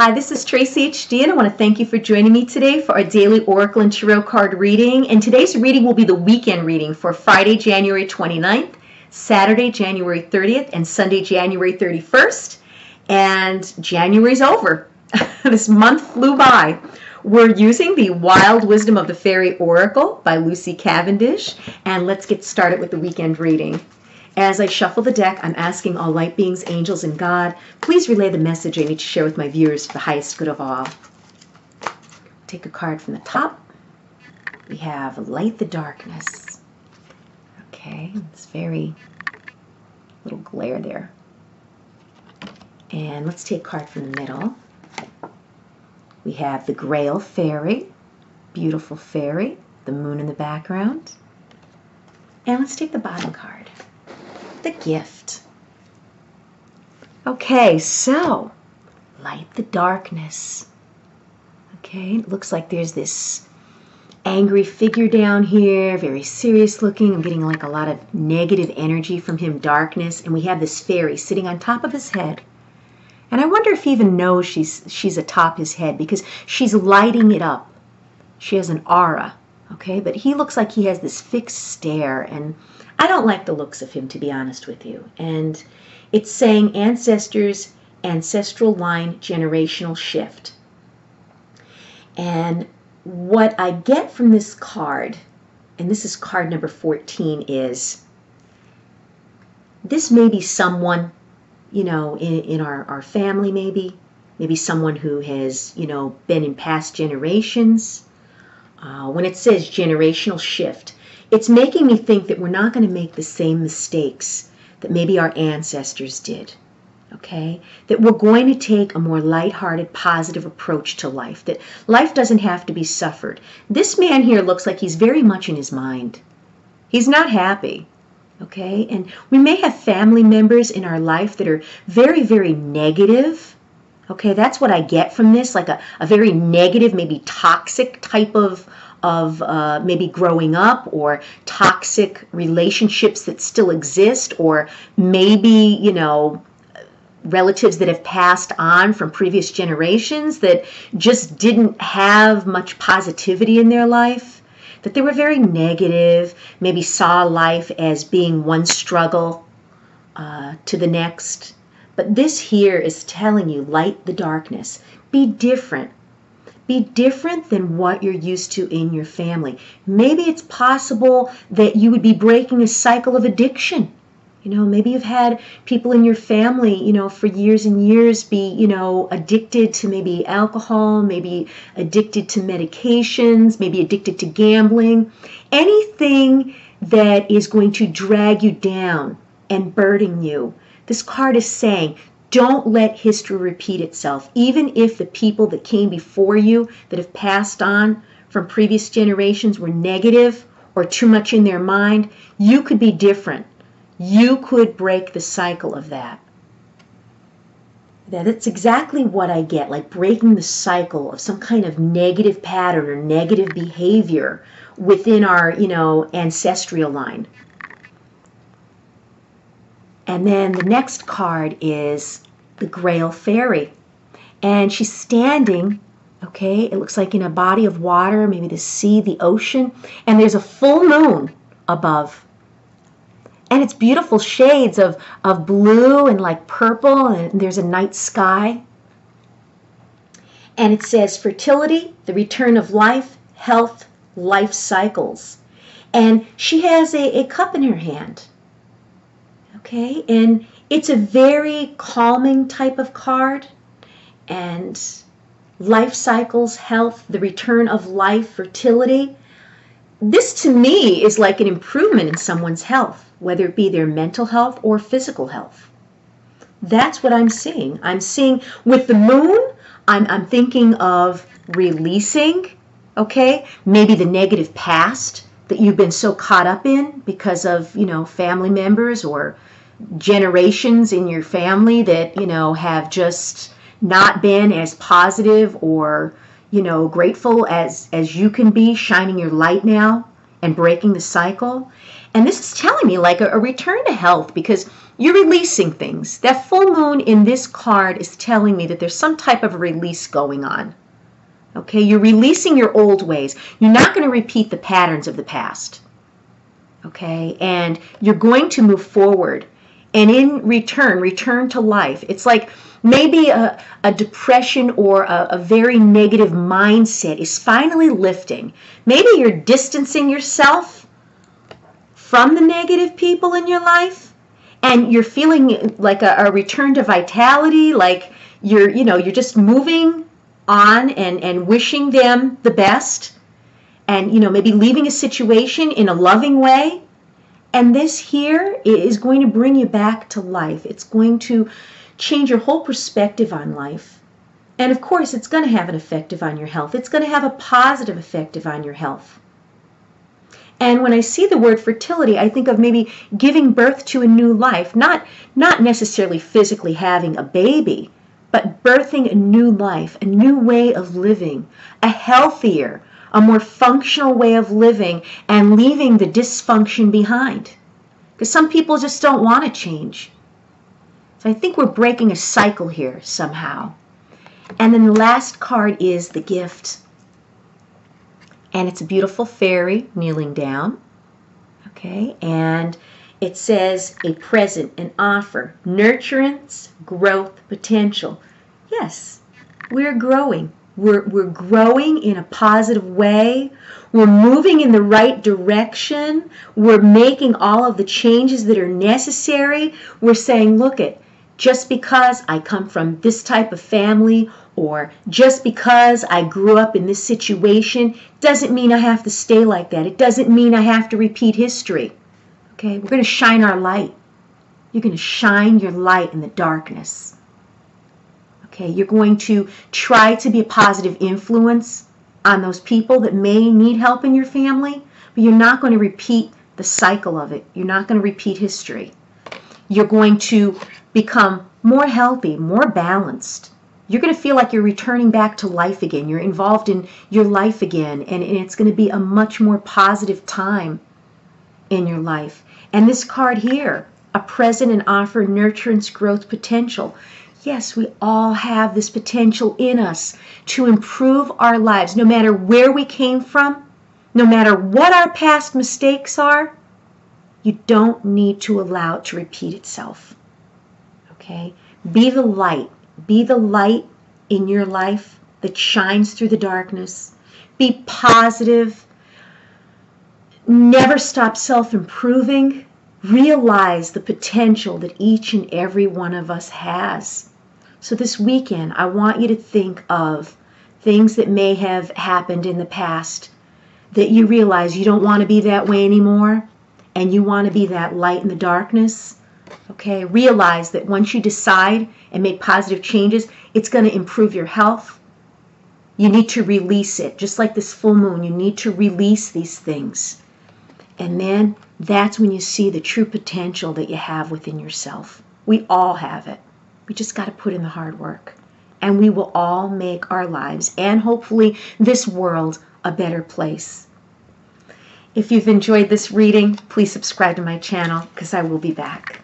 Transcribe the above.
Hi, this is Tracy HD, and I want to thank you for joining me today for our daily Oracle and Tarot card reading. And today's reading will be the weekend reading for Friday, January 29th, Saturday, January 30th, and Sunday, January 31st. And January's over. This month flew by. We're using the Wild Wisdom of the Fairy Oracle by Lucy Cavendish, and let's get started with the weekend reading. As I shuffle the deck, I'm asking all light beings, angels, and God, please relay the message I need to share with my viewers for the highest good of all. Take a card from the top. We have Light the Darkness. Okay, it's very little glare there. And let's take a card from the middle. We have the Grail Fairy, beautiful fairy, the moon in the background. And let's take the bottom card. The Gift. Okay, so light the darkness. Okay, it looks like there's this angry figure down here, very serious looking. I'm getting like a lot of negative energy from him, darkness, and we have this fairy sitting on top of his head. And I wonder if he even knows she's atop his head because she's lighting it up. She has an aura, okay, but he looks like he has this fixed stare, and I don't like the looks of him, to be honest with you. And it's saying ancestors, ancestral line, generational shift. And what I get from this card, and this is card number 14, is this may be someone, you know, in our family, maybe someone who has, you know, been in past generations. When it says generational shift, it's making me think that we're not going to make the same mistakes that maybe our ancestors did, okay? That we're going to take a more lighthearted, positive approach to life, that life doesn't have to be suffered. This man here looks like he's very much in his mind. He's not happy, okay? And we may have family members in our life that are very, very negative, okay? That's what I get from this, like a very negative, maybe toxic type of maybe growing up, or toxic relationships that still exist, or maybe, you know, relatives that have passed on from previous generations that just didn't have much positivity in their life, that they were very negative, maybe saw life as being one struggle to the next. But this here is telling you, light the darkness. Be different. Be different than what you're used to in your family. Maybe it's possible that you would be breaking a cycle of addiction. You know, maybe you've had people in your family, you know, for years and years be, you know, addicted to maybe alcohol, maybe addicted to medications, maybe addicted to gambling. Anything that is going to drag you down and burden you. This card is saying, don't let history repeat itself. Even if the people that came before you that have passed on from previous generations were negative or too much in their mind, you could be different. You could break the cycle of that. That's exactly what I get, like breaking the cycle of some kind of negative pattern or negative behavior within our, you know, ancestral line. And then the next card is the Grail Fairy. And she's standing, okay, it looks like in a body of water, maybe the sea, the ocean, and there's a full moon above. And it's beautiful shades of blue and like purple, and there's a night sky. And it says fertility, the return of life, health, life cycles. And she has a cup in her hand. Okay, and it's a very calming type of card, and life cycles, health, the return of life, fertility. This to me is like an improvement in someone's health, whether it be their mental health or physical health. That's what I'm seeing. I'm seeing with the moon, I'm thinking of releasing, okay, maybe the negative past that you've been so caught up in because of, you know, family members or generations in your family that, you know, have just not been as positive or, you know, grateful as you can be, shining your light now and breaking the cycle. And this is telling me like a return to health, because You're releasing things. That full moon in this card is telling me that there's some type of release going on. Okay, you're releasing your old ways. You're not going to repeat the patterns of the past. Okay, and you're going to move forward. And in return to life. It's like maybe a depression or a very negative mindset is finally lifting. Maybe you're distancing yourself from the negative people in your life, and you're feeling like a return to vitality, like you're just moving on and wishing them the best, and maybe leaving a situation in a loving way. And this here is going to bring you back to life. It's going to change your whole perspective on life. And of course, it's going to have an effect on your health. It's going to have a positive effect on your health. And when I see the word fertility, I think of maybe giving birth to a new life, not necessarily physically having a baby, but birthing a new life, a new way of living, a healthier, a more functional way of living, and leaving the dysfunction behind. Because some people just don't want to change. So I think we're breaking a cycle here somehow. And then the last card is the gift. And it's a beautiful fairy kneeling down. Okay, and it says a present, an offer, nurturance, growth, potential. Yes, we're growing. We're growing in a positive way. We're moving in the right direction. We're making all of the changes that are necessary. We're saying, look it, just because I come from this type of family, or just because I grew up in this situation, doesn't mean I have to stay like that. It doesn't mean I have to repeat history. Okay, we're going to shine our light. You're going to shine your light in the darkness. Okay, you're going to try to be a positive influence on those people that may need help in your family, but you're not going to repeat the cycle of it. You're not going to repeat history. You're going to become more healthy, more balanced. You're going to feel like you're returning back to life again. You're involved in your life again, and it's going to be a much more positive time in your life. And this card here, a present, an offer, nurturance, growth, potential. Yes, we all have this potential in us to improve our lives, no matter where we came from, no matter what our past mistakes are. You don't need to allow it to repeat itself. Okay? Be the light. Be the light in your life that shines through the darkness. Be positive. Never stop self-improving. Realize the potential that each and every one of us has. So this weekend, I want you to think of things that may have happened in the past that you realize you don't want to be that way anymore, and you want to be that light in the darkness. Okay, realize that once you decide and make positive changes, it's going to improve your health. You need to release it. Just like this full moon, you need to release these things. And then that's when you see the true potential that you have within yourself. We all have it. We just got to put in the hard work. And we will all make our lives and hopefully this world a better place. If you've enjoyed this reading, please subscribe to my channel because I will be back.